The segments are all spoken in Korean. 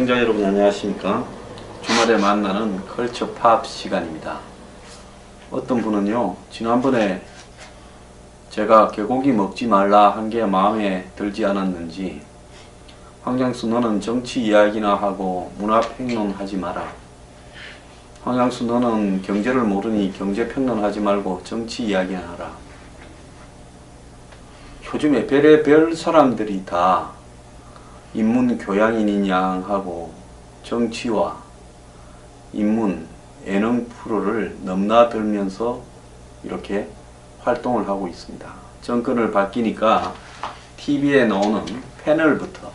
시청자 여러분 안녕하십니까. 주말에 만나는 컬처 팝 시간입니다. 어떤 분은요, 지난번에 제가 개고기 먹지 말라 한 게 마음에 들지 않았는지, 황장수 너는 정치 이야기나 하고 문화평론 하지 마라. 황장수 너는 경제를 모르니 경제평론 하지 말고 정치 이야기나 하라. 요즘에 별의별 사람들이 다 인문 교양인인 양 하고 정치와 인문, 예능 프로를 넘나들면서 이렇게 활동을 하고 있습니다. 정권을 바뀌니까 TV에 나오는 패널부터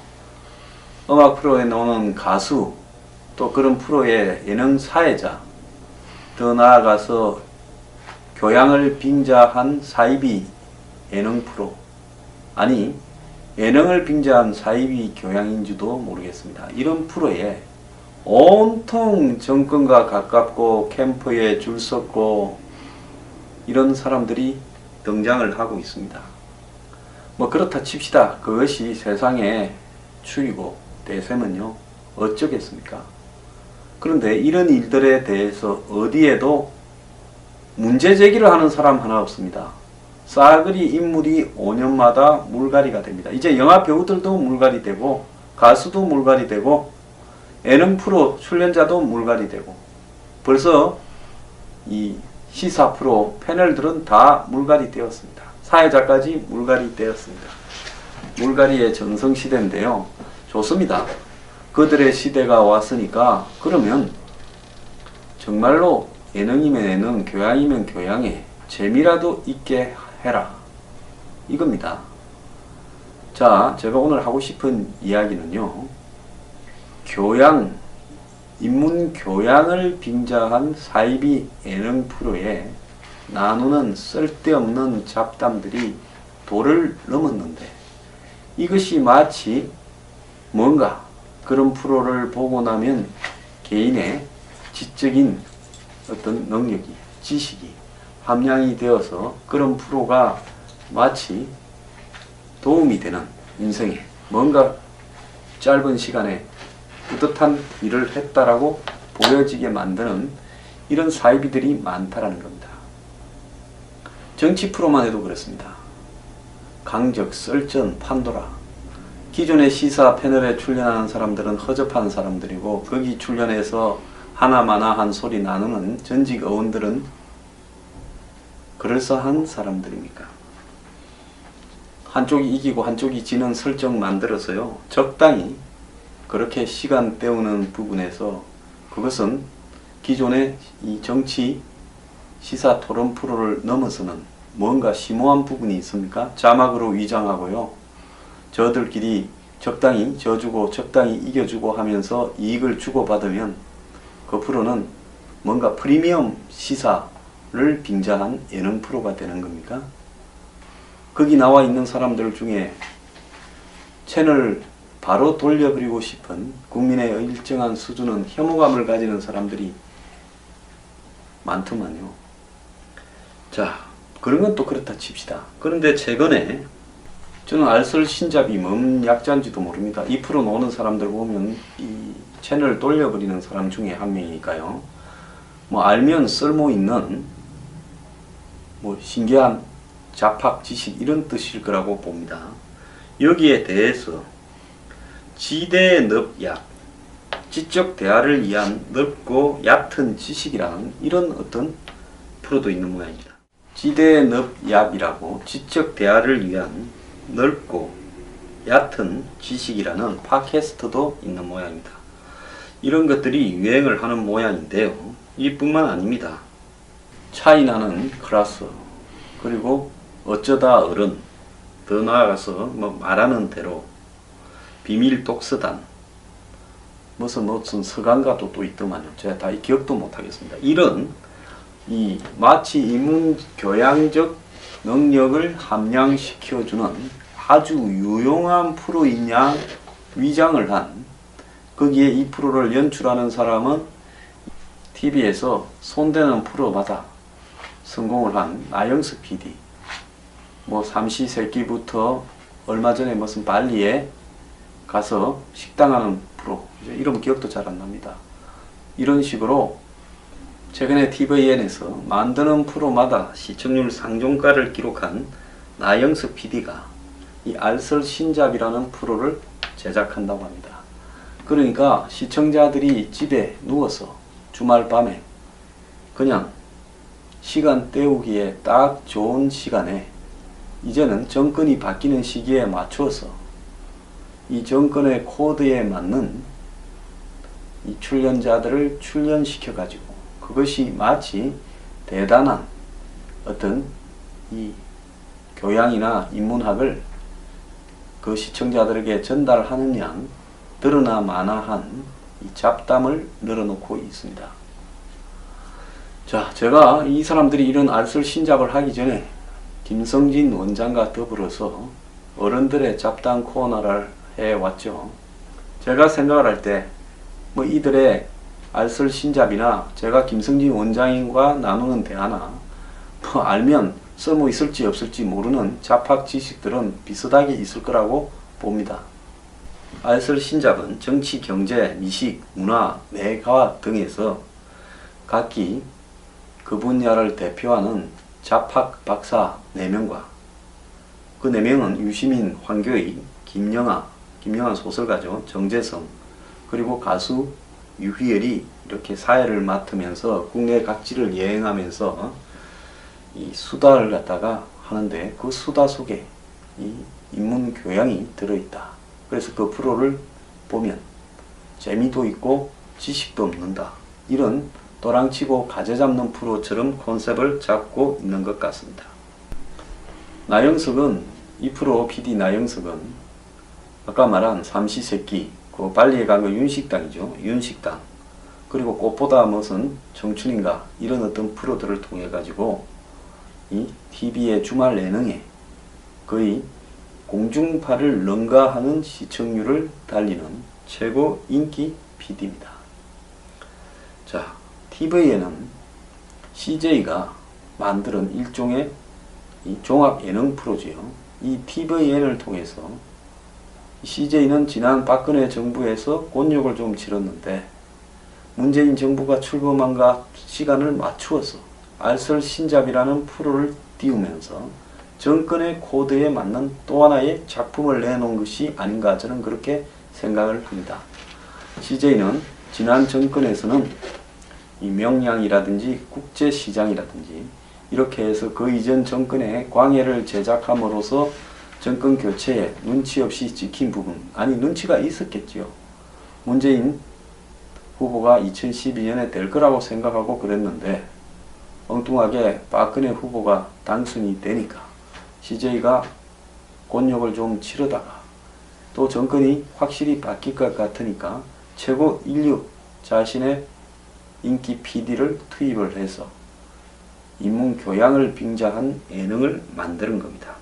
음악 프로에 나오는 가수, 또 그런 프로의 예능 사회자, 더 나아가서 교양을 빙자한 사이비 예능 프로, 아니 예능을 빙자한 사이비 교양인지도 모르겠습니다. 이런 프로에 온통 정권과 가깝고 캠프에 줄 섰고 이런 사람들이 등장을 하고 있습니다. 뭐 그렇다 칩시다. 그것이 세상의 추이고 대세면요 어쩌겠습니까? 그런데 이런 일들에 대해서 어디에도 문제 제기를 하는 사람 하나 없습니다. 싸그리 인물이 5년마다 물갈이가 됩니다. 이제 영화 배우들도 물갈이 되고 가수도 물갈이 되고 예능 프로 출연자도 물갈이 되고 벌써 이 시사 프로 패널들은 다 물갈이 되었습니다. 사회자까지 물갈이 되었습니다. 물갈이의 전성시대인데요. 좋습니다. 그들의 시대가 왔으니까 그러면 정말로 예능이면 예능, 교양이면 교양에 재미라도 있게 해라. 이겁니다. 자, 제가 오늘 하고 싶은 이야기는요. 교양, 인문 교양을 빙자한 사이비 예능 프로에 나누는 쓸데없는 잡담들이 도를 넘었는데 이것이 마치 뭔가 그런 프로를 보고 나면 개인의 지적인 어떤 능력이, 지식이 함량이 되어서 그런 프로가 마치 도움이 되는 인생에 뭔가 짧은 시간에 뿌듯한 일을 했다라고 보여지게 만드는 이런 사이비들이 많다라는 겁니다. 정치 프로만 해도 그렇습니다. 강적, 썰전, 판도라. 기존의 시사 패널에 출연하는 사람들은 허접한 사람들이고 거기 출연해서 하나마나한 소리 나누는 전직 의원들은 그럴싸한 사람들입니까? 한쪽이 이기고 한쪽이 지는 설정 만들어서요. 적당히 그렇게 시간 때우는 부분에서 그것은 기존의 이 정치 시사 토론 프로를 넘어서는 뭔가 심오한 부분이 있습니까? 자막으로 위장하고요. 저들끼리 적당히 져주고 적당히 이겨주고 하면서 이익을 주고받으면 그 프로는 뭔가 프리미엄 시사를 빙자한 예능 프로가 되는 겁니까? 거기 나와 있는 사람들 중에 채널 바로 돌려버리고 싶은 국민의 일정한 수준은 혐오감을 가지는 사람들이 많더만요. 자, 그런 건 또 그렇다 칩시다. 그런데 최근에 저는 알쓸신잡이 뭔 약자인지도 모릅니다. 이 프로 나오는 사람들 보면 이 채널 돌려버리는 사람 중에 한 명이니까요. 뭐 알면 쓸모있는 뭐 신기한 잡학 지식 이런 뜻일 거라고 봅니다. 여기에 대해서 지대 늪약, 지적 대화를 위한 넓고 얕은 지식이라는 이런 어떤 프로도 있는 모양입니다. 지대 늪약이라고 지적 대화를 위한 넓고 얕은 지식이라는 팟캐스트도 있는 모양입니다. 이런 것들이 유행을 하는 모양인데요. 이뿐만 아닙니다. 차이나는 클라스, 그리고 어쩌다 어른, 더 나아가서 뭐 말하는 대로 비밀 독서단, 무슨 서강가도 또 있더만요. 제가 다 기억도 못하겠습니다. 이런 이 마치 인문 교양적 능력을 함양시켜주는 아주 유용한 프로인 양 위장을 한, 거기에 이 프로를 연출하는 사람은 TV에서 손대는 프로마다 성공을 한 나영석 PD, 뭐 삼시세끼부터 얼마 전에 무슨 발리에 가서 식당하는 프로, 이러면 기억도 잘 안 납니다. 이런 식으로 최근에 tvN에서 만드는 프로마다 시청률 상종가를 기록한 나영석 PD가 이 알쓸신잡이라는 프로를 제작한다고 합니다. 그러니까 시청자들이 집에 누워서 주말 밤에 그냥 시간 때우기에 딱 좋은 시간에 이제는 정권이 바뀌는 시기에 맞추어서 이 정권의 코드에 맞는 이 출연자들을 출연시켜 가지고 그것이 마치 대단한 어떤 이 교양이나 인문학을 그 시청자들에게 전달하는 양 드러나 마나한 이 잡담을 늘어놓고 있습니다. 자, 제가 이 사람들이 이런 알쓸신잡을 하기 전에 김성진 원장과 더불어서 어른들의 잡담 코너를 해왔죠. 제가 생각을 할 때 뭐 이들의 알쓸신잡이나 제가 김성진 원장님과 나누는 대화나 뭐 알면 쓸모 있을지 없을지 모르는 잡학 지식들은 비슷하게 있을 거라고 봅니다. 알쓸신잡은 정치, 경제, 미식, 문화, 뇌과학 등에서 각기 그 분야를 대표하는 잡학 박사 4명과 그 4명은 유시민, 황교익, 김영하 소설가죠. 정재성, 그리고 가수 유희열이 이렇게 사회를 맡으면서 국내 각지를 여행하면서 이 수다를 갖다가 하는데 그 수다 속에 이 인문 교양이 들어있다. 그래서 그 프로를 보면 재미도 있고 지식도 얻는다. 이런 도랑치고 가재 잡는 프로처럼 컨셉을 잡고 있는 것 같습니다. 나영석은 이 프로 PD 나영석은 아까 말한 삼시세끼 그 발리에 간 거 윤식당이죠. 윤식당 그리고 꽃보다 무슨 청춘인가 이런 어떤 프로들을 통해 가지고 이 TV의 주말 예능에 거의 공중파를 능가하는 시청률을 달리는 최고 인기 PD입니다. 자, TV에는 CJ가 만드는 일종의 이 종합 예능 프로지요. 이 TVN을 통해서 CJ는 지난 박근혜 정부에서 곤욕을 좀 치렀는데 문재인 정부가 출범한과 시간을 맞추어서 알쓸신잡이라는 프로를 띄우면서 정권의 코드에 맞는 또 하나의 작품을 내놓은 것이 아닌가 저는 그렇게 생각을 합니다. CJ는 지난 정권에서는 이 명량이라든지 국제시장이라든지 이렇게 해서 그 이전 정권의 광해를 제작함으로써 정권 교체에 눈치 없이 찍힌 부분, 아니 눈치가 있었겠지요. 문재인 후보가 2012년에 될 거라고 생각하고 그랬는데 엉뚱하게 박근혜 후보가 당선이 되니까 CJ가 곤욕을 좀 치르다가 또 정권이 확실히 바뀔 것 같으니까 최고 인류 자신의 인기 PD를 투입을 해서 인문 교양을 빙자한 예능을 만드는 겁니다.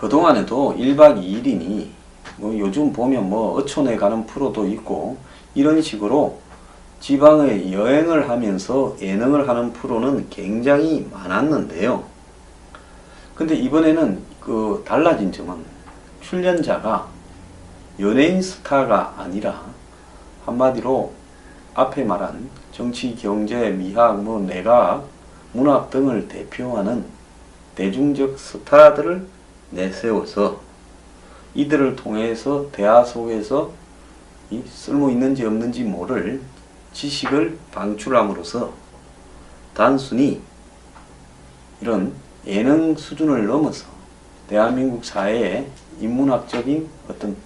그동안에도 1박 2일이니 뭐 요즘 보면 뭐 어촌에 가는 프로도 있고 이런 식으로 지방에 여행을 하면서 예능을 하는 프로는 굉장히 많았는데요. 근데 이번에는 그 달라진 점은 출연자가 연예인 스타가 아니라 한마디로 앞에 말한 정치, 경제, 미학, 뭐 내과학, 문학 등을 대표하는 대중적 스타들을 내세워서 이들을 통해서 대화 속에서 이 쓸모 있는지 없는지 모를 지식을 방출함으로써 단순히 이런 예능 수준을 넘어서 대한민국 사회의 인문학적인 어떤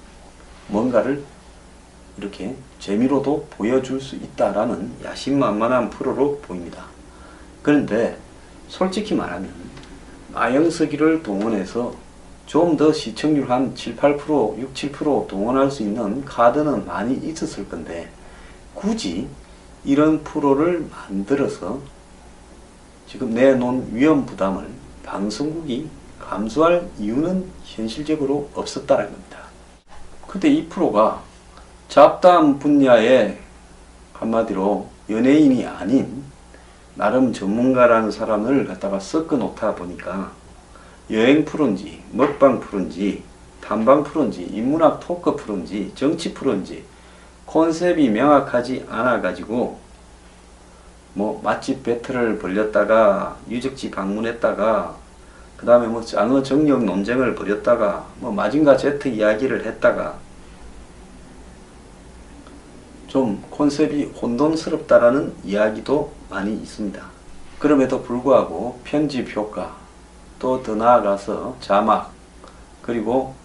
뭔가를 이렇게 재미로도 보여줄 수 있다라는 야심만만한 프로로 보입니다. 그런데 솔직히 말하면 나영석이를 동원해서 좀 더 시청률 한 7, 8%, 6, 7% 동원할 수 있는 카드는 많이 있었을 건데 굳이 이런 프로를 만들어서 지금 내놓은 위험 부담을 방송국이 감수할 이유는 현실적으로 없었다는 겁니다. 근데 이 프로가 잡담 분야의 한마디로 연예인이 아닌 나름 전문가라는 사람을 갖다가 섞어 놓다 보니까 여행 프로인지 먹방 프로인지 탐방 프로인지 인문학 토크 프로인지 정치 프로인지 컨셉이 명확하지 않아 가지고 뭐 맛집 배틀을 벌였다가 유적지 방문했다가 그 다음에 뭐 장어 정력 논쟁을 벌였다가 뭐 마징가 제트 이야기를 했다가 좀 컨셉이 혼돈스럽다라는 이야기도 많이 있습니다. 그럼에도 불구하고 편집 효과, 또 더 나아가서 자막, 그리고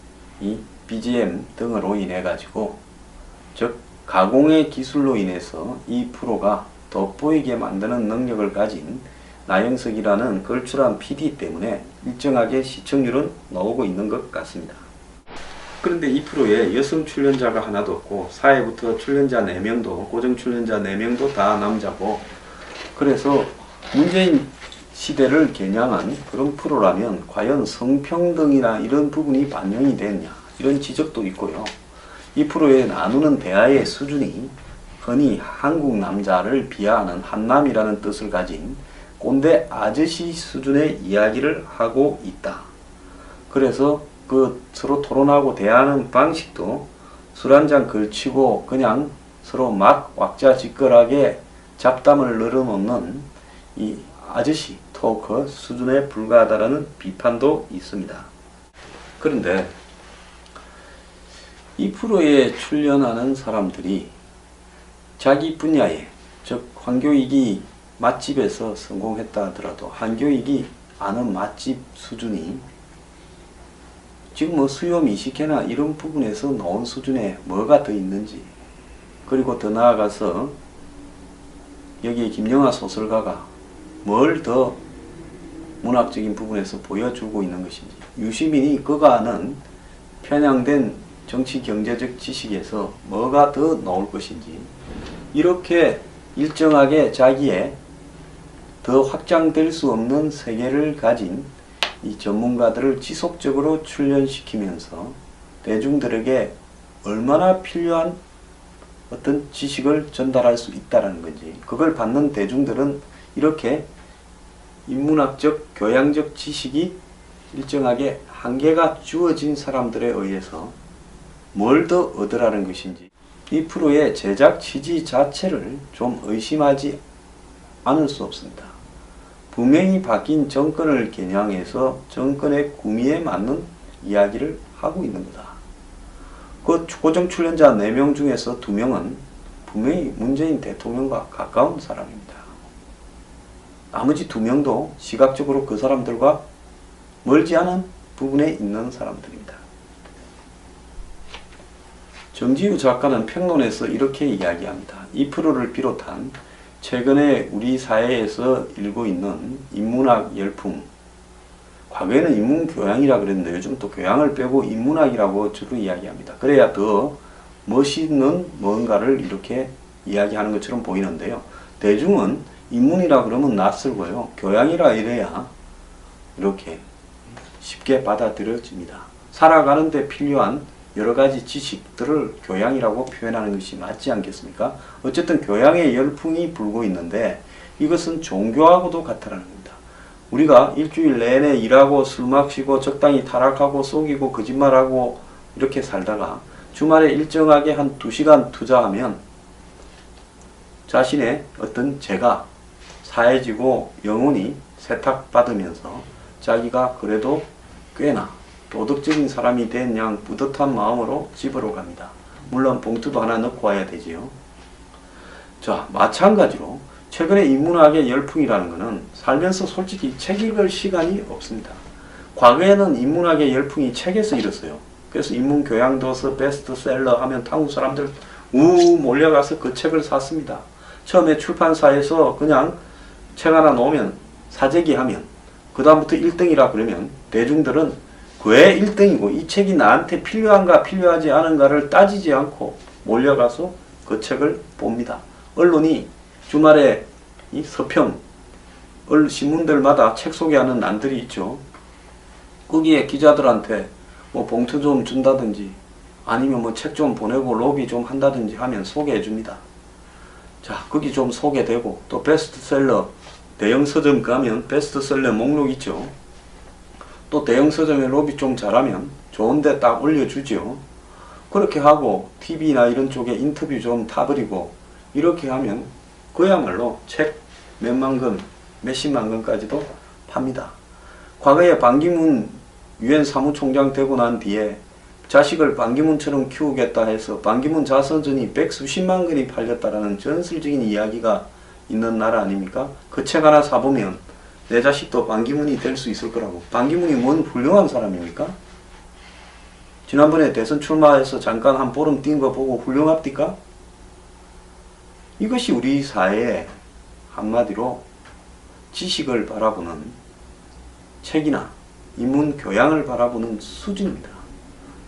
이 BGM 등으로 인해 가지고, 즉 가공의 기술로 인해서 이 프로가 돋보이게 만드는 능력을 가진 나영석이라는 걸출한 PD 때문에 일정하게 시청률은 나오고 있는 것 같습니다. 그런데 이 프로에 여성 출연자가 하나도 없고 4회부터 출연자 4명도 고정 출연자 4명도 다 남자고, 그래서 문재인 시대를 겨냥한 그런 프로라면 과연 성평등이나 이런 부분이 반영이 됐냐, 이런 지적도 있고요. 이 프로에 나누는 대화의 수준이 흔히 한국 남자를 비하하는 한남이라는 뜻을 가진 꼰대 아저씨 수준의 이야기를 하고 있다. 그래서 그 서로 토론하고 대화하는 방식도 술 한잔 걸치고 그냥 서로 막 왁자지껄하게 잡담을 늘어놓는 이 아저씨 토크 수준에 불과하다라는 비판도 있습니다. 그런데 이 프로에 출연하는 사람들이 자기 분야에, 즉 황교익이 맛집에서 성공했다 하더라도 한교익이 아는 맛집 수준이 지금 뭐 수요 미식회나 이런 부분에서 나온 수준에 뭐가 더 있는지, 그리고 더 나아가서 여기에 김영하 소설가가 뭘 더 문학적인 부분에서 보여주고 있는 것인지, 유시민이 그가 아는 편향된 정치 경제적 지식에서 뭐가 더 나올 것인지, 이렇게 일정하게 자기의 더 확장될 수 없는 세계를 가진 이 전문가들을 지속적으로 출연시키면서 대중들에게 얼마나 필요한 어떤 지식을 전달할 수 있다는 건지, 그걸 받는 대중들은 이렇게 인문학적, 교양적 지식이 일정하게 한계가 주어진 사람들에 의해서 뭘 더 얻으라는 것인지, 이 프로의 제작 취지 자체를 좀 의심하지 않을 수 없습니다. 분명히 바뀐 정권을 겨냥해서 정권의 구미에 맞는 이야기를 하고 있는 거다. 그 고정 출연자 4명 중에서 2명은 분명히 문재인 대통령과 가까운 사람입니다. 나머지 2명도 시각적으로 그 사람들과 멀지 않은 부분에 있는 사람들입니다. 정지우 작가는 평론에서 이렇게 이야기합니다. 이 프로를 비롯한 최근에 우리 사회에서 일고 있는 인문학 열풍, 과거에는 인문교양이라 그랬는데 요즘 또 교양을 빼고 인문학이라고 주로 이야기합니다. 그래야 더 멋있는 뭔가를 이렇게 이야기하는 것처럼 보이는데요. 대중은 인문이라 그러면 낯설고요. 교양이라 이래야 이렇게 쉽게 받아들여집니다. 살아가는데 필요한 여러 가지 지식들을 교양이라고 표현하는 것이 맞지 않겠습니까? 어쨌든 교양의 열풍이 불고 있는데 이것은 종교하고도 같다는 겁니다. 우리가 일주일 내내 일하고 술 마시고 적당히 타락하고 속이고 거짓말하고 이렇게 살다가 주말에 일정하게 한 2시간 투자하면 자신의 어떤 죄가 사해지고 영혼이 세탁받으면서 자기가 그래도 꽤나 도덕적인 사람이 된 양 뿌듯한 마음으로 집으로 갑니다. 물론 봉투도 하나 넣고 와야 되지요. 자, 마찬가지로 최근에 인문학의 열풍이라는 것은 살면서 솔직히 책 읽을 시간이 없습니다. 과거에는 인문학의 열풍이 책에서 일었어요. 그래서 인문교양도서 베스트셀러 하면 한국 사람들 몰려가서 그 책을 샀습니다. 처음에 출판사에서 그냥 책 하나 놓으면 사재기 하면 그 다음부터 1등이라 그러면 대중들은 왜 1등이고 이 책이 나한테 필요한가 필요하지 않은가를 따지지 않고 몰려가서 그 책을 봅니다. 언론이 주말에 이 서평, 신문들마다 책 소개하는 난들이 있죠. 거기에 기자들한테 뭐 봉투 좀 준다든지 아니면 뭐 책 좀 보내고 로비 좀 한다든지 하면 소개해 줍니다. 자, 거기 좀 소개되고 또 베스트셀러 대형 서점 가면 베스트셀러 목록 있죠. 또 대형 서점에 로비 좀 잘하면 좋은데 딱 올려주죠. 그렇게 하고 TV나 이런 쪽에 인터뷰 좀 타버리고 이렇게 하면 그야말로 책 몇만 권, 몇십만 권까지도 팝니다. 과거에 반기문 유엔 사무총장 되고 난 뒤에 자식을 반기문처럼 키우겠다 해서 반기문 자서전이 백수십만 권이 팔렸다라는 전설적인 이야기가 있는 나라 아닙니까? 그 책 하나 사보면 내 자식도 반기문이 될 수 있을 거라고. 반기문이 뭔 훌륭한 사람입니까? 지난번에 대선 출마해서 잠깐 한 보름 뛴 거 보고 훌륭합니까? 이것이 우리 사회의 한마디로 지식을 바라보는 책이나 인문 교양을 바라보는 수준입니다.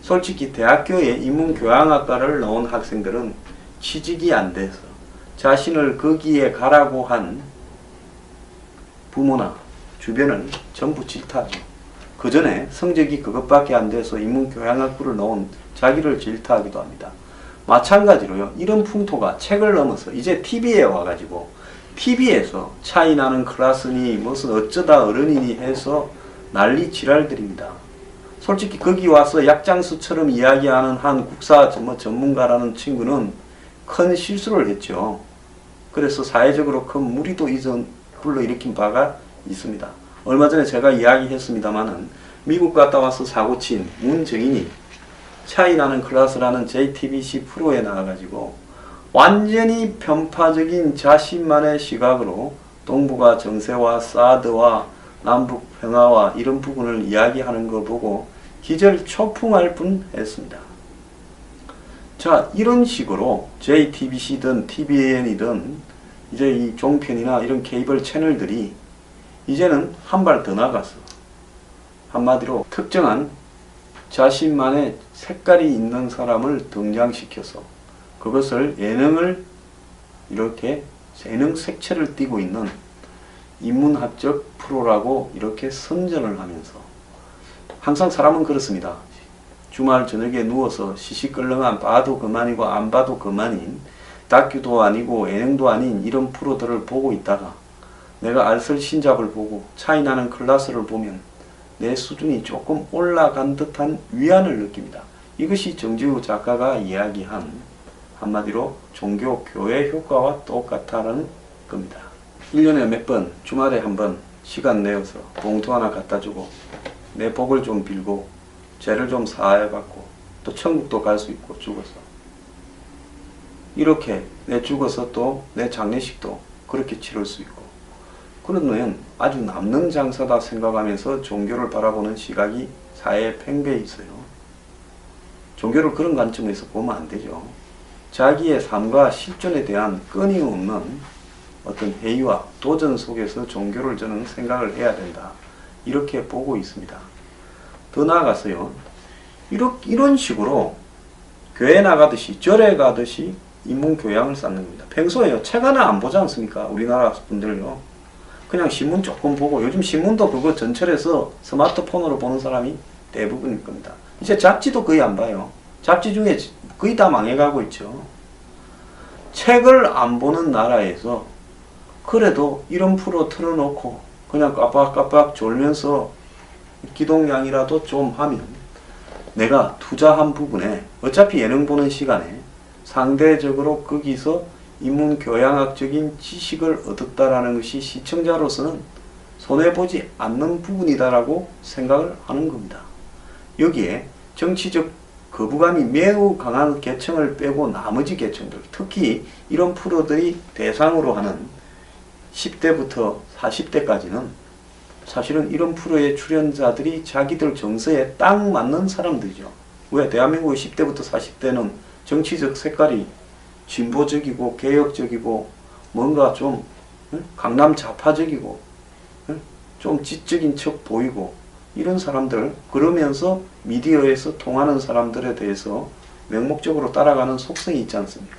솔직히 대학교에 인문 교양학과를 나온 학생들은 취직이 안 돼서 자신을 거기에 가라고 한 부모나 주변을 전부 질타하죠. 그 전에 성적이 그것밖에 안 돼서 인문교양학부를 나온 자기를 질타하기도 합니다. 마찬가지로요. 이런 풍토가 책을 넘어서 이제 TV에 와가지고 TV에서 차이나는 클래스니 무슨 어쩌다 어른이니 해서 난리 지랄들입니다. 솔직히 거기 와서 약장수처럼 이야기하는 한 국사 전문가라는 친구는 큰 실수를 했죠. 그래서 사회적으로 큰 무리도 불러일으킨 바가 있습니다. 얼마 전에 제가 이야기했습니다마는 미국 갔다 와서 사고친 문정인이 차이나는 클래스라는 JTBC 프로에 나와가지고 완전히 편파적인 자신만의 시각으로 동북아 정세와 사드와 남북 평화와 이런 부분을 이야기하는 걸 보고 기절초풍할 뻔했습니다. 자, 이런 식으로 JTBC든 TVN이든 이제 이 종편이나 이런 케이블 채널들이 이제는 한 발 더 나가서 한마디로 특정한 자신만의 색깔이 있는 사람을 등장시켜서 그것을 예능을 이렇게 예능 색채를 띠고 있는 인문학적 프로라고 이렇게 선전을 하면서 항상 사람은 그렇습니다. 주말 저녁에 누워서 시시껄렁한 봐도 그만이고 안 봐도 그만인 다큐도 아니고 예능도 아닌 이런 프로들을 보고 있다가 내가 알쓸신잡을 보고 차이나는 클래스를 보면 내 수준이 조금 올라간 듯한 위안을 느낍니다. 이것이 정지우 작가가 이야기한 한마디로 종교 교회 효과와 똑같다는 겁니다. 1년에 몇 번 주말에 한 번 시간 내어서 봉투 하나 갖다 주고 내 복을 좀 빌고 죄를 좀 사해받고 또 천국도 갈 수 있고 죽어서 이렇게 내 죽어서 또 내 장례식도 그렇게 치를 수 있고 그러면 아주 남는 장사다 생각하면서 종교를 바라보는 시각이 사회에 팽배해 있어요. 종교를 그런 관점에서 보면 안 되죠. 자기의 삶과 실존에 대한 끊임없는 어떤 회의와 도전 속에서 종교를 저는 생각을 해야 된다. 이렇게 보고 있습니다. 더 나아가서요. 이런 식으로 교회 나가듯이 절에 가듯이 인문교양을 쌓는 겁니다. 평소에요. 책 하나 안 보지 않습니까? 우리나라 분들요. 그냥 신문 조금 보고 요즘 신문도 그거 전철에서 스마트폰으로 보는 사람이 대부분일 겁니다. 이제 잡지도 거의 안 봐요. 잡지 중에 거의 다 망해가고 있죠. 책을 안 보는 나라에서 그래도 이런 프로 틀어놓고 그냥 깜빡깜빡 졸면서 기동량이라도 좀 하면 내가 투자한 부분에 어차피 예능 보는 시간에 상대적으로 거기서 인문교양학적인 지식을 얻었다라는 것이 시청자로서는 손해보지 않는 부분이다라고 생각을 하는 겁니다. 여기에 정치적 거부감이 매우 강한 계층을 빼고 나머지 계층들, 특히 이런 프로들이 대상으로 하는 10대부터 40대까지는 사실은 이런 프로의 출연자들이 자기들 정서에 딱 맞는 사람들이죠. 왜? 대한민국의 10대부터 40대는 정치적 색깔이 진보적이고 개혁적이고 뭔가 좀 강남 좌파적이고 좀 지적인 척 보이고 이런 사람들, 그러면서 미디어에서 통하는 사람들에 대해서 맹목적으로 따라가는 속성이 있지 않습니까?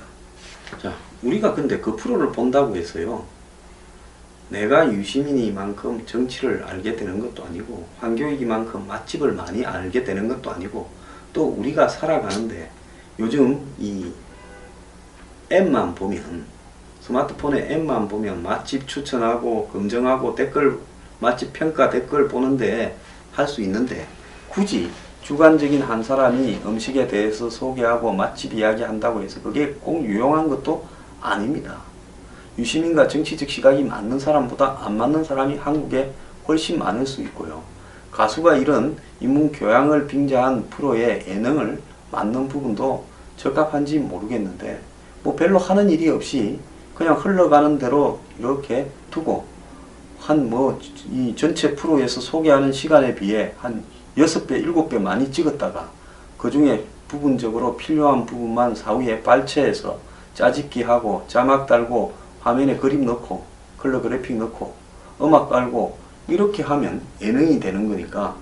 자, 우리가 근데 그 프로를 본다고 해서요, 내가 유시민이만큼 정치를 알게 되는 것도 아니고 황교익이만큼 맛집을 많이 알게 되는 것도 아니고 또 우리가 살아가는데 요즘 이 앱만 보면, 스마트폰의 앱만 보면 맛집 추천하고 검증하고 댓글, 맛집 평가 댓글 보는데 할 수 있는데 굳이 주관적인 한 사람이 음식에 대해서 소개하고 맛집 이야기한다고 해서 그게 꼭 유용한 것도 아닙니다. 유시민과 정치적 시각이 맞는 사람보다 안 맞는 사람이 한국에 훨씬 많을 수 있고요. 가수가 이런 인문 교양을 빙자한 프로의 예능을 맡는 부분도 적합한지 모르겠는데 뭐 별로 하는 일이 없이 그냥 흘러가는 대로 이렇게 두고 한 뭐 이 전체 프로에서 소개하는 시간에 비해 한 6배, 7배 많이 찍었다가 그 중에 부분적으로 필요한 부분만 사후에 발췌해서 짜집기 하고 자막 달고 화면에 그림 넣고 컬러 그래픽 넣고 음악 깔고 이렇게 하면 예능이 되는 거니까,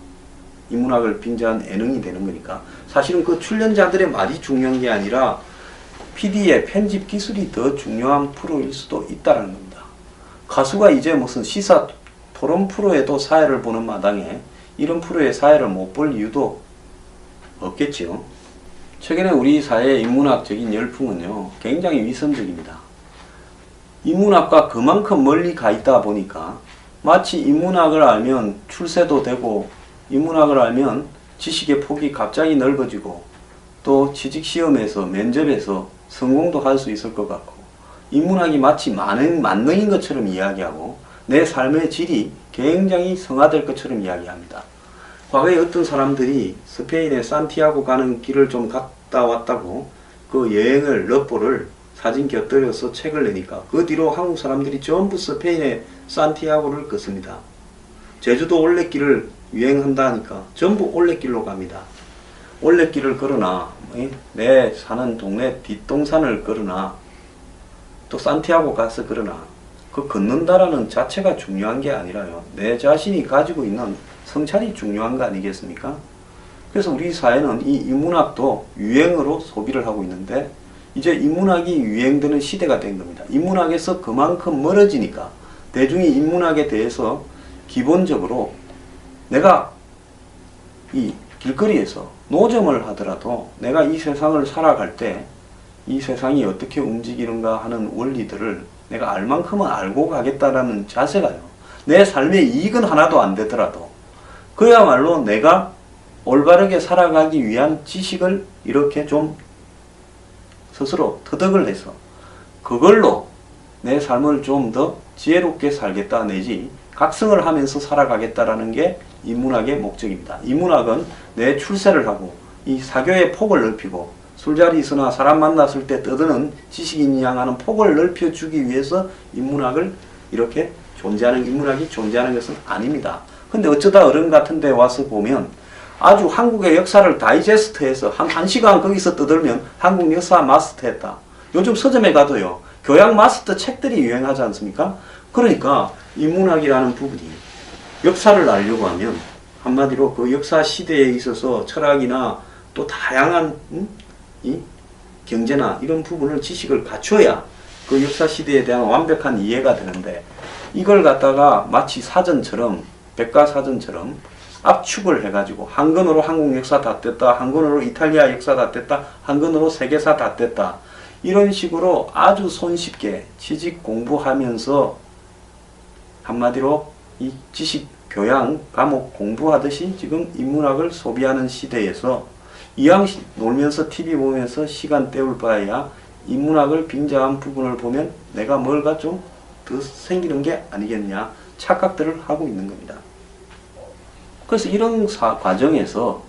인문학을 빙자한 예능이 되는 거니까 사실은 그 출연자들의 말이 중요한 게 아니라 PD의 편집 기술이 더 중요한 프로일 수도 있다는 겁니다. 가수가 이제 무슨 시사 토론 프로에도 사회를 보는 마당에 이런 프로의 사회를 못 볼 이유도 없겠지요. 최근에 우리 사회의 인문학적인 열풍은요, 굉장히 위선적입니다. 인문학과 그만큼 멀리 가 있다 보니까 마치 인문학을 알면 출세도 되고 인문학을 알면 지식의 폭이 갑자기 넓어지고 또 취직시험에서 면접에서 성공도 할 수 있을 것 같고 인문학이 마치 만능인 것처럼 이야기하고 내 삶의 질이 굉장히 성화될 것처럼 이야기합니다. 과거에 어떤 사람들이 스페인의 산티아고 가는 길을 좀 갔다 왔다고 그 여행을 럽보를 사진 곁들여서 책을 내니까 그 뒤로 한국 사람들이 전부 스페인의 산티아고를 걷습니다. 제주도 올레길을 유행한다 하니까 전부 올레길로 갑니다. 올레길을 걸으나 내 사는 동네 뒷동산을 걸으나 또 산티아고 가서 걸으나 그 걷는다라는 자체가 중요한 게 아니라요, 내 자신이 가지고 있는 성찰이 중요한 거 아니겠습니까? 그래서 우리 사회는 이 인문학도 유행으로 소비를 하고 있는데 이제 인문학이 유행되는 시대가 된 겁니다. 인문학에서 그만큼 멀어지니까 대중이 인문학에 대해서 기본적으로 내가 이 길거리에서 노점을 하더라도 내가 이 세상을 살아갈 때 이 세상이 어떻게 움직이는가 하는 원리들을 내가 알 만큼은 알고 가겠다라는 자세가요, 내 삶의 이익은 하나도 안 되더라도 그야말로 내가 올바르게 살아가기 위한 지식을 이렇게 좀 스스로 터득을 해서 그걸로 내 삶을 좀 더 지혜롭게 살겠다 내지 각성을 하면서 살아가겠다라는 게 인문학의 목적입니다. 인문학은 내 출세를 하고 이 사교의 폭을 넓히고 술자리에서나 사람 만났을 때 떠드는 지식인이 향하는 폭을 넓혀주기 위해서 인문학을 이렇게 인문학이 존재하는 것은 아닙니다. 근데 어쩌다 어른 같은 데 와서 보면 아주 한국의 역사를 다이제스트해서 한 시간 거기서 떠들면 한국 역사 마스터했다. 요즘 서점에 가도요, 교양 마스터 책들이 유행하지 않습니까? 그러니까 인문학이라는 부분이 역사를 알려고 하면 한마디로 그 역사 시대에 있어서 철학이나 또 다양한 이 경제나 이런 부분을 지식을 갖춰야 그 역사 시대에 대한 완벽한 이해가 되는데 이걸 갖다가 마치 사전처럼 백과사전처럼 압축을 해가지고 한 권으로 한국 역사 다 뗐다, 한 권으로 이탈리아 역사 다 뗐다, 한 권으로 세계사 다 뗐다, 이런 식으로 아주 손쉽게 지식 공부하면서 한마디로 이 지식 교양 과목 공부하듯이 지금 인문학을 소비하는 시대에서 이왕 놀면서 TV 보면서 시간 때울 바에야 인문학을 빙자한 부분을 보면 내가 뭘가 좀 더 생기는 게 아니겠냐 착각들을 하고 있는 겁니다. 그래서 이런 과정에서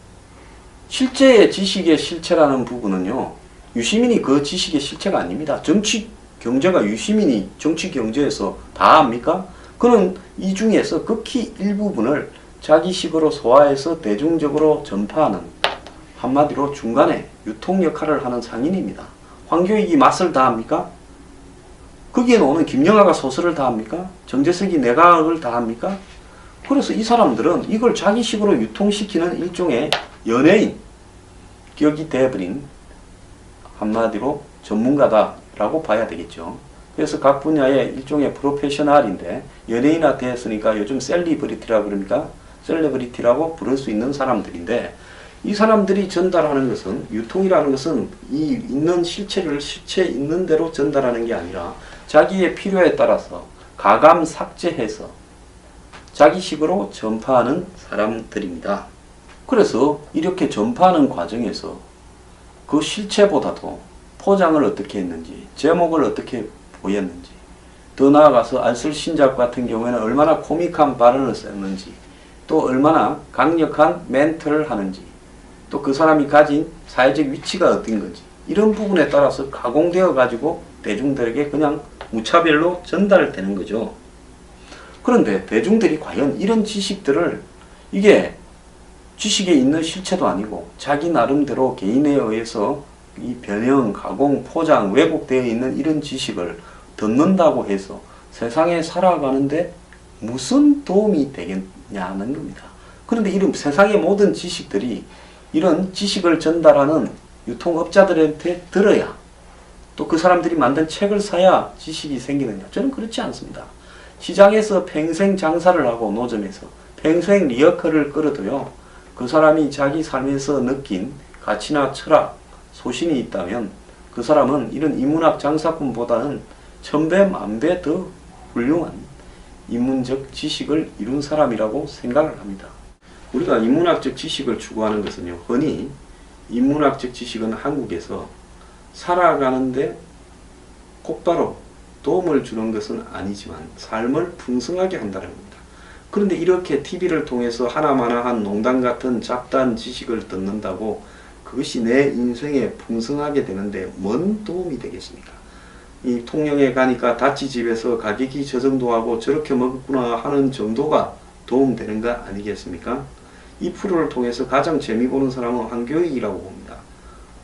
실제의 지식의 실체라는 부분은요, 유시민이 그 지식의 실체가 아닙니다. 정치 경제가 유시민이 정치 경제에서 다 압니까? 그는 이 중에서 극히 일부분을 자기식으로 소화해서 대중적으로 전파하는, 한마디로 중간에 유통 역할을 하는 상인입니다. 황교익이 맛을 다 합니까? 거기에 오는 김영하가 소설을 다 합니까? 정재석이 내각을 다 합니까? 그래서 이 사람들은 이걸 자기식으로 유통시키는 일종의 연예인 격이 되어버린 한마디로 전문가다라고 봐야 되겠죠. 그래서 각 분야의 일종의 프로페셔널인데 연예인화 되었으니까 요즘 셀리브리티라고 그럽니까? 셀레브리티라고 부를 수 있는 사람들인데, 이 사람들이 전달하는 것은, 유통이라는 것은 이 있는 실체를 실체 있는 대로 전달하는 게 아니라 자기의 필요에 따라서 가감 삭제해서 자기식으로 전파하는 사람들입니다. 그래서 이렇게 전파하는 과정에서 그 실체보다도 포장을 어떻게 했는지, 제목을 어떻게 보였는지, 더 나아가서 알쓸 신작 같은 경우에는 얼마나 코믹한 발언을 썼는지, 또 얼마나 강력한 멘트를 하는지, 또 그 사람이 가진 사회적 위치가 어떤 건지, 이런 부분에 따라서 가공되어 가지고 대중들에게 그냥 무차별로 전달되는 거죠. 그런데 대중들이 과연 이런 지식들을, 이게 지식에 있는 실체도 아니고 자기 나름대로 개인에 의해서 이 변형, 가공, 포장, 왜곡되어 있는 이런 지식을 듣는다고 해서 세상에 살아가는데 무슨 도움이 되겠냐는 겁니다. 그런데 이런 세상의 모든 지식들이 이런 지식을 전달하는 유통업자들한테 들어야, 또 그 사람들이 만든 책을 사야 지식이 생기느냐? 저는 그렇지 않습니다. 시장에서 평생 장사를 하고 노점에서 평생 리어커를 끌어도요, 그 사람이 자기 삶에서 느낀 가치나 철학, 소신이 있다면 그 사람은 이런 인문학 장사꾼보다는 천배 만배 더 훌륭한 인문적 지식을 이룬 사람이라고 생각을 합니다. 우리가 인문학적 지식을 추구하는 것은요, 흔히 인문학적 지식은 한국에서 살아가는데 곧바로 도움을 주는 것은 아니지만 삶을 풍성하게 한다는 겁니다. 그런데 이렇게 TV를 통해서 하나마나한 농담 같은 잡다한 지식을 듣는다고 그것이 내 인생에 풍성하게 되는데 뭔 도움이 되겠습니까? 이 통영에 가니까 다치집에서 가격이 저 정도 하고 저렇게 먹었구나 하는 정도가 도움되는 거 아니겠습니까? 이 프로를 통해서 가장 재미 보는 사람은 황교익이라고 봅니다.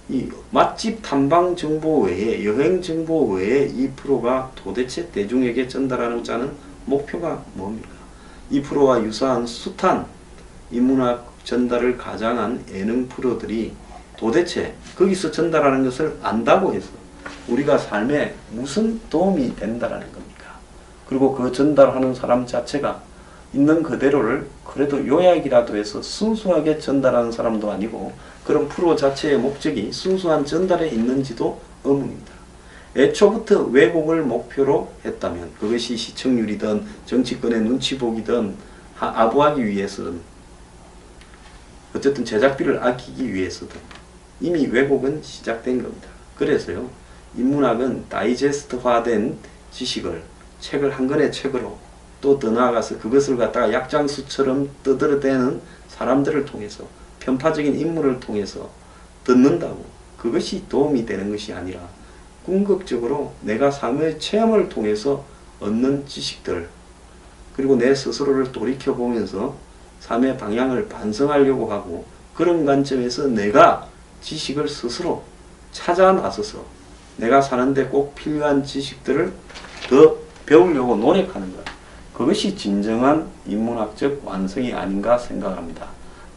이 맛집 탐방 정보 외에, 여행 정보 외에 이 프로가 도대체 대중에게 전달하고자 목표가 뭡니까? 이 프로와 유사한 숱한 인문학 전달을 가장한 예능 프로들이 도대체 거기서 전달하는 것을 안다고 해서 우리가 삶에 무슨 도움이 된다라는 겁니까? 그리고 그 전달하는 사람 자체가 있는 그대로를 그래도 요약이라도 해서 순수하게 전달하는 사람도 아니고, 그런 프로 자체의 목적이 순수한 전달에 있는지도 의문입니다. 애초부터 왜곡을 목표로 했다면 그것이 시청률이든 정치권의 눈치 보기든 아부하기 위해서든 어쨌든 제작비를 아끼기 위해서든 이미 왜곡은 시작된 겁니다. 그래서요, 인문학은 다이제스트화된 지식을 책을 한 권의 책으로, 또 더 나아가서 그것을 갖다가 약장수처럼 떠들어대는 사람들을 통해서, 편파적인 인물을 통해서 듣는다고 그것이 도움이 되는 것이 아니라 궁극적으로 내가 삶의 체험을 통해서 얻는 지식들, 그리고 내 스스로를 돌이켜보면서 삶의 방향을 반성하려고 하고, 그런 관점에서 내가 지식을 스스로 찾아 나서서 내가 사는데 꼭 필요한 지식들을 더 배우려고 노력하는 것, 그것이 진정한 인문학적 완성이 아닌가 생각합니다.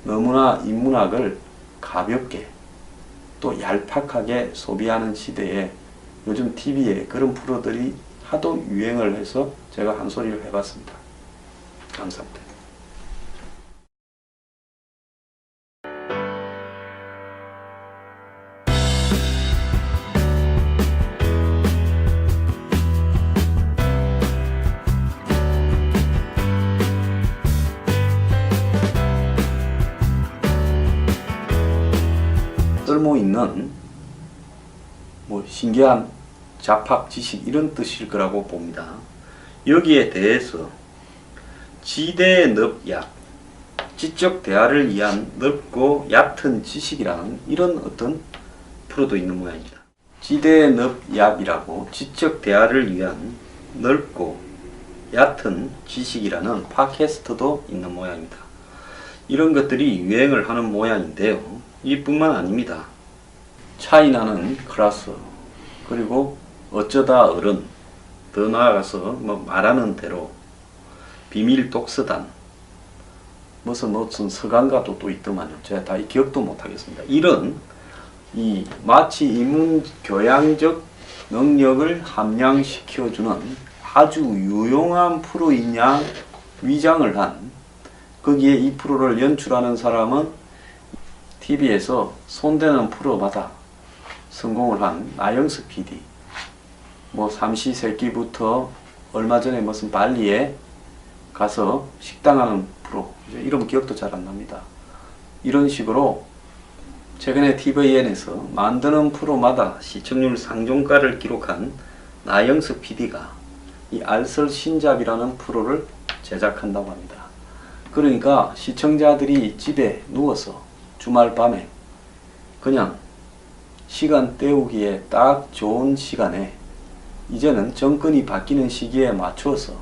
너무나 인문학을 가볍게 또 얄팍하게 소비하는 시대에 요즘 TV에 그런 프로들이 하도 유행을 해서 제가 한 소리를 해봤습니다. 감사합니다. 쓸모있는 신기한 잡학 지식, 이런 뜻일 거라고 봅니다. 여기에 대해서 지대의 늪약, 지적 대화를 위한 넓고 얕은 지식이라는 이런 어떤 프로도 있는 모양입니다. 지대의 늪약이라고 지적 대화를 위한 넓고 얕은 지식이라는 팟캐스트도 있는 모양입니다. 이런 것들이 유행을 하는 모양인데요. 이뿐만 아닙니다. 차이나는 클라스, 그리고 어쩌다 어른, 더 나아가서 말하는 대로, 비밀 독서단, 무슨 서강가도 또 있더만요. 제가 다 기억도 못하겠습니다. 이런 마치 인문 교양적 능력을 함양시켜주는 아주 유용한 프로인 양 위장을 한, 거기에 이 프로를 연출하는 사람은 TV에서 손대는 프로마다 성공을 한 나영석 PD, 삼시세끼부터 얼마 전에 무슨 발리에 가서 식당하는 프로, 이름 기억도 잘 안 납니다. 이런 식으로 최근에 tvN에서 만드는 프로마다 시청률 상종가를 기록한 나영석 PD가 이 알쓸신잡이라는 프로를 제작한다고 합니다. 그러니까 시청자들이 집에 누워서 주말 밤에 그냥 시간 때우기에 딱 좋은 시간에, 이제는 정권이 바뀌는 시기에 맞추어서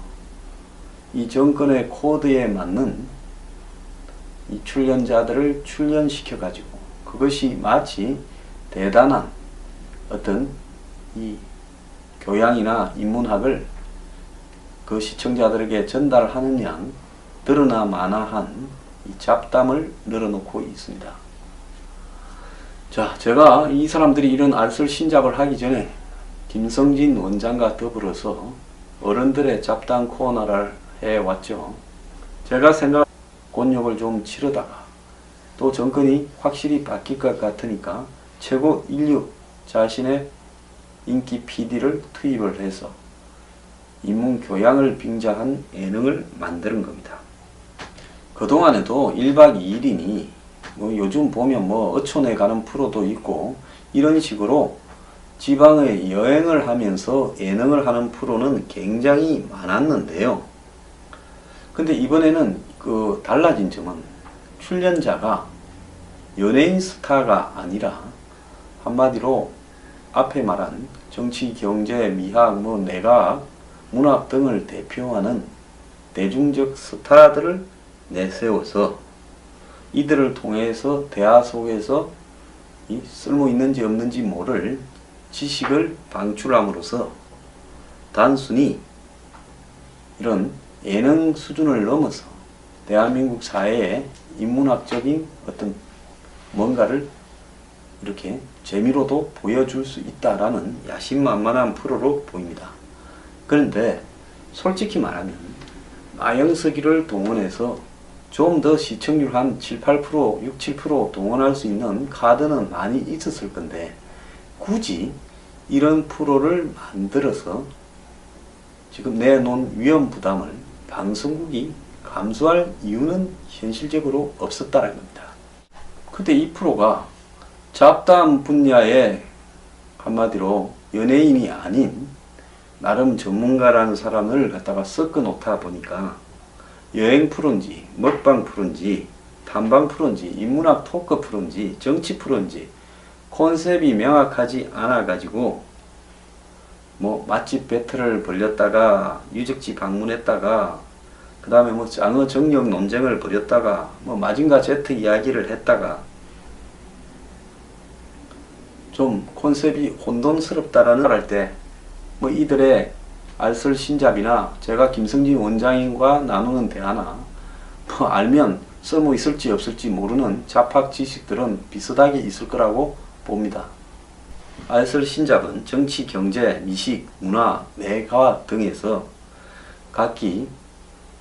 이 정권의 코드에 맞는 이 출연자들을 출연시켜 가지고 그것이 마치 대단한 어떤 이 교양이나 인문학을 그 시청자들에게 전달하는 양 드러나 마나한 이 잡담을 늘어놓고 있습니다. 자, 제가 이 사람들이 이런 알쓸신잡을 하기 전에 김성진 원장과 더불어서 어른들의 잡담 코너를 해왔죠. 제가 곤욕을 좀 치르다가 또 정권이 확실히 바뀔 것 같으니까 최고 인류 자신의 인기 PD를 투입을 해서 인문 교양을 빙자한 예능을 만드는 겁니다. 그동안에도 1박 2일이니 뭐 요즘 보면 뭐 어촌에 가는 프로도 있고 이런 식으로 지방에 여행을 하면서 예능을 하는 프로는 굉장히 많았는데요. 근데 이번에는 그 달라진 점은 출연자가 연예인 스타가 아니라 한마디로 앞에 말한 정치, 경제, 미학, 뭐 내과학, 문학 등을 대표하는 대중적 스타들을 내세워서 이들을 통해서 대화 속에서 이 쓸모 있는지 없는지 모를 지식을 방출함으로써 단순히 이런 예능 수준을 넘어서 대한민국 사회의 인문학적인 어떤 뭔가를 이렇게 재미로도 보여줄 수 있다라는 야심만만한 프로로 보입니다. 그런데 솔직히 말하면 나영석이를 동원해서 좀 더 시청률 한 7, 8%, 6, 7% 동원할 수 있는 카드는 많이 있었을 건데 굳이 이런 프로를 만들어서 지금 내놓은 위험 부담을 방송국이 감수할 이유는 현실적으로 없었다는 겁니다. 근데 이 프로가 잡담 분야의 한마디로 연예인이 아닌 나름 전문가라는 사람을 갖다가 섞어 놓다 보니까 여행 프로인지 먹방 프로인지 탐방 프로인지 인문학 토크 프로인지 정치 프로인지 컨셉이 명확하지 않아 가지고 뭐 맛집 배틀을 벌였다가 유적지 방문했다가 그 다음에 뭐 장어 정력 논쟁을 벌였다가 뭐 마징가 제트 이야기를 했다가 좀 컨셉이 혼돈스럽다라는 말 할 때 뭐 이들의 알쓸신잡이나 제가 김성진 원장님과 나누는 대화나 뭐 알면 쓸모 있을지 없을지 모르는 잡학 지식들은 비슷하게 있을 거라고 봅니다. 알쓸신잡은 정치, 경제, 미식, 문화, 내과학 등에서 각기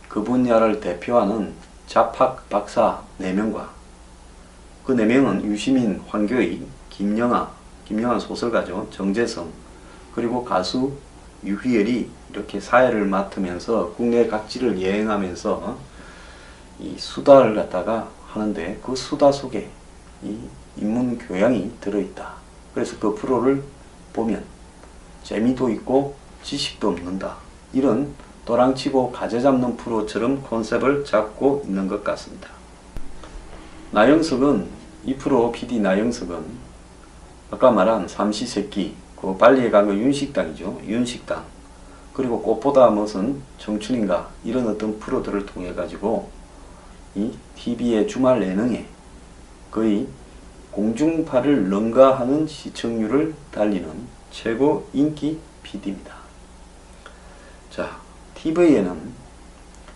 그 분야를 대표하는 잡학 박사 4명과 그 4명은 유시민, 황교익, 김영하 소설가죠. 정재성, 그리고 가수 유희열이 이렇게 사회를 맡으면서 국내 각지를 여행하면서 이 수다를 갖다가 하는데 그 수다 속에 이 인문 교양이 들어있다. 그래서 그 프로를 보면 재미도 있고 지식도 얻는다. 이런 도랑치고 가재 잡는 프로처럼 컨셉을 잡고 있는 것 같습니다. 나영석은 이 프로 PD 나영석은 아까 말한 삼시세끼 그 발리에 간 거 윤식당이죠. 윤식당 그리고 꽃보다 무슨 청춘인가 이런 어떤 프로들을 통해 가지고 이 TV의 주말 예능에 거의 공중파를 능가하는 시청률을 달리는 최고 인기 PD입니다. 자, TV에는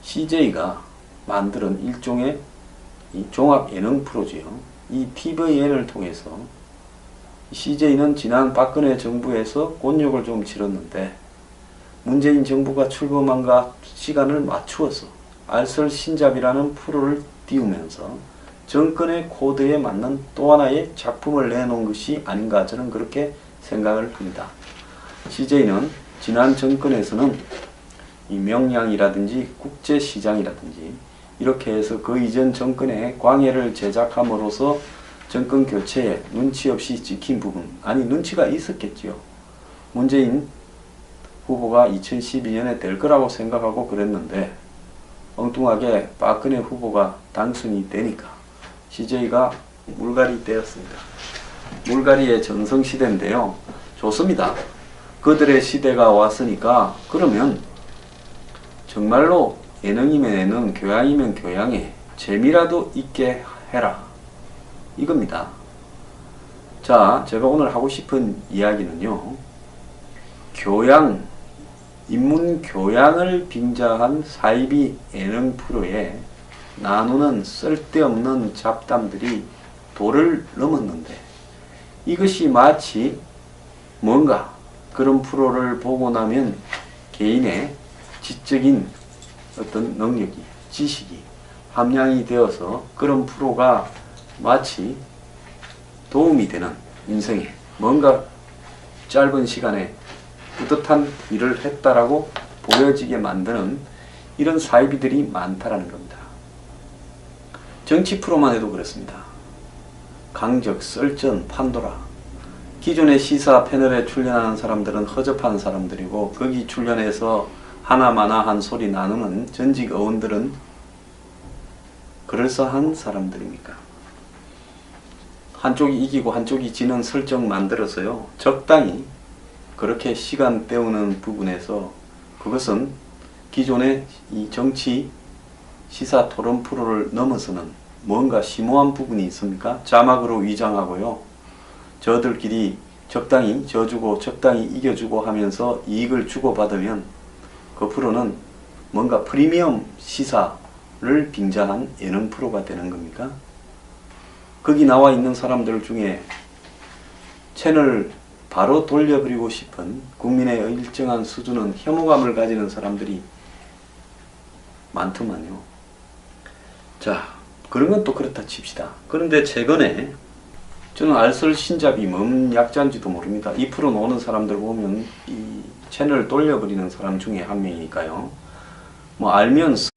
CJ가 만드는 일종의 이 종합 예능 프로지요. 이 TVN을 통해서 CJ는 지난 박근혜 정부에서 곤욕을 좀 치렀는데 문재인 정부가 출범한과 시간을 맞추어서 알쓸신잡이라는 프로를 띄우면서 정권의 코드에 맞는 또 하나의 작품을 내놓은 것이 아닌가 저는 그렇게 생각을 합니다. CJ는 지난 정권에서는 이 명량이라든지 국제시장이라든지 이렇게 해서 그 이전 정권의 광해를 제작함으로써 정권 교체에 눈치 없이 찍힌 부분, 아니 눈치가 있었겠지요. 문재인 후보가 2012년에 될 거라고 생각하고 그랬는데 엉뚱하게 박근혜 후보가 당선이 되니까 CJ가 물갈이 되었습니다. 물갈이의 전성시대인데요. 좋습니다. 그들의 시대가 왔으니까 그러면 정말로 예능이면 예능, 교양이면 교양에 재미라도 있게 해라. 이겁니다. 자, 제가 오늘 하고 싶은 이야기는요. 교양, 인문 교양을 빙자한 사이비 예능 프로에 나누는 쓸데없는 잡담들이 도를 넘었는데 이것이 마치 뭔가 그런 프로를 보고 나면 개인의 지적인 어떤 능력이, 지식이 함량이 되어서 그런 프로가 마치 도움이 되는 인생에 뭔가 짧은 시간에 뿌듯한 일을 했다라고 보여지게 만드는 이런 사이비들이 많다라는 겁니다. 정치 프로만 해도 그렇습니다. 강적, 썰전, 판도라. 기존의 시사 패널에 출연하는 사람들은 허접한 사람들이고 거기 출연해서 하나마나한 소리 나누는 전직 의원들은 그럴싸한 사람들입니까? 한쪽이 이기고 한쪽이 지는 설정 만들어서요. 적당히 그렇게 시간 때우는 부분에서 그것은 기존의 이 정치 시사 토론 프로를 넘어서는 뭔가 심오한 부분이 있습니까? 자막으로 위장하고요. 저들끼리 적당히 져주고 적당히 이겨주고 하면서 이익을 주고받으면 그 프로는 뭔가 프리미엄 시사를 빙자한 예능 프로가 되는 겁니까? 거기 나와 있는 사람들 중에 채널 바로 돌려버리고 싶은 국민의 일정한 수준은 혐오감을 가지는 사람들이 많더만요. 자, 그런 건 또 그렇다 칩시다. 그런데 최근에 저는 알쓸신잡이 뭔 약자인지도 모릅니다. 이 프로 노는 사람들 보면 이 채널 돌려버리는 사람 중에 한 명이니까요. 뭐 알면서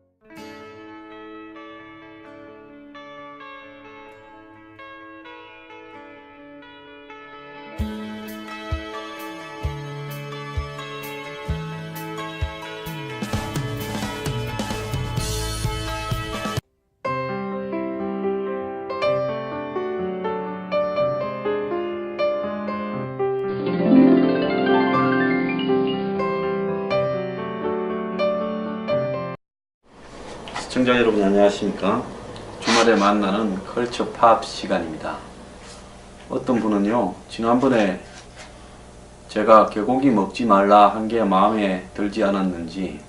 시청자 여러분 안녕하십니까? 주말에 만나는 컬처 팝 시간입니다. 어떤 분은요, 지난번에 제가 개고기 먹지 말라 한 게 마음에 들지 않았는지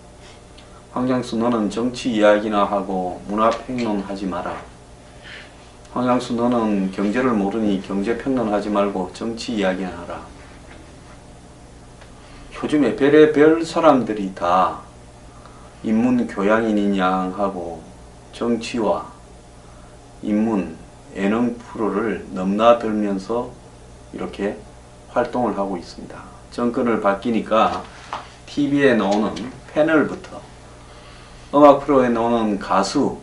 황장수 너는 정치 이야기나 하고 문화평론 하지 마라. 황장수 너는 경제를 모르니 경제평론 하지 말고 정치 이야기나 하라. 요즘에 별의별 사람들이 다 인문 교양인인 양 하고 정치와 인문, 예능 프로를 넘나들면서 이렇게 활동을 하고 있습니다. 정권을 바뀌니까 TV에 나오는 패널부터 음악 프로에 나오는 가수,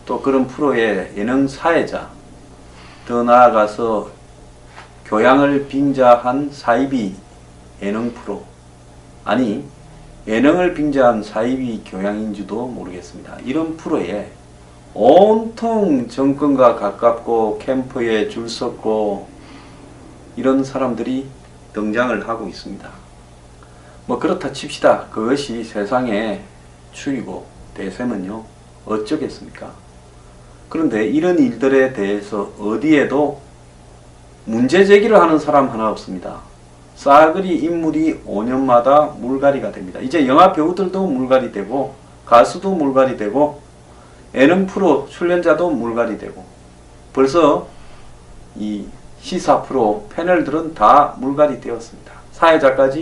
또 그런 프로의 예능 사회자, 더 나아가서 교양을 빙자한 사이비 예능 프로, 아니 예능을 빙자한 사이비 교양인지도 모르겠습니다. 이런 프로에 온통 정권과 가깝고 캠프에 줄 섰고 이런 사람들이 등장을 하고 있습니다. 뭐 그렇다 칩시다. 그것이 세상의 추이고 대세면요 어쩌겠습니까? 그런데 이런 일들에 대해서 어디에도 문제 제기를 하는 사람 하나 없습니다. 싸그리 인물이 5년마다 물갈이가 됩니다. 이제 영화 배우들도 물갈이 되고 가수도 물갈이 되고 예능 프로 출연자도 물갈이 되고 벌써 이 시사 프로 패널들은 다 물갈이 되었습니다. 사회자까지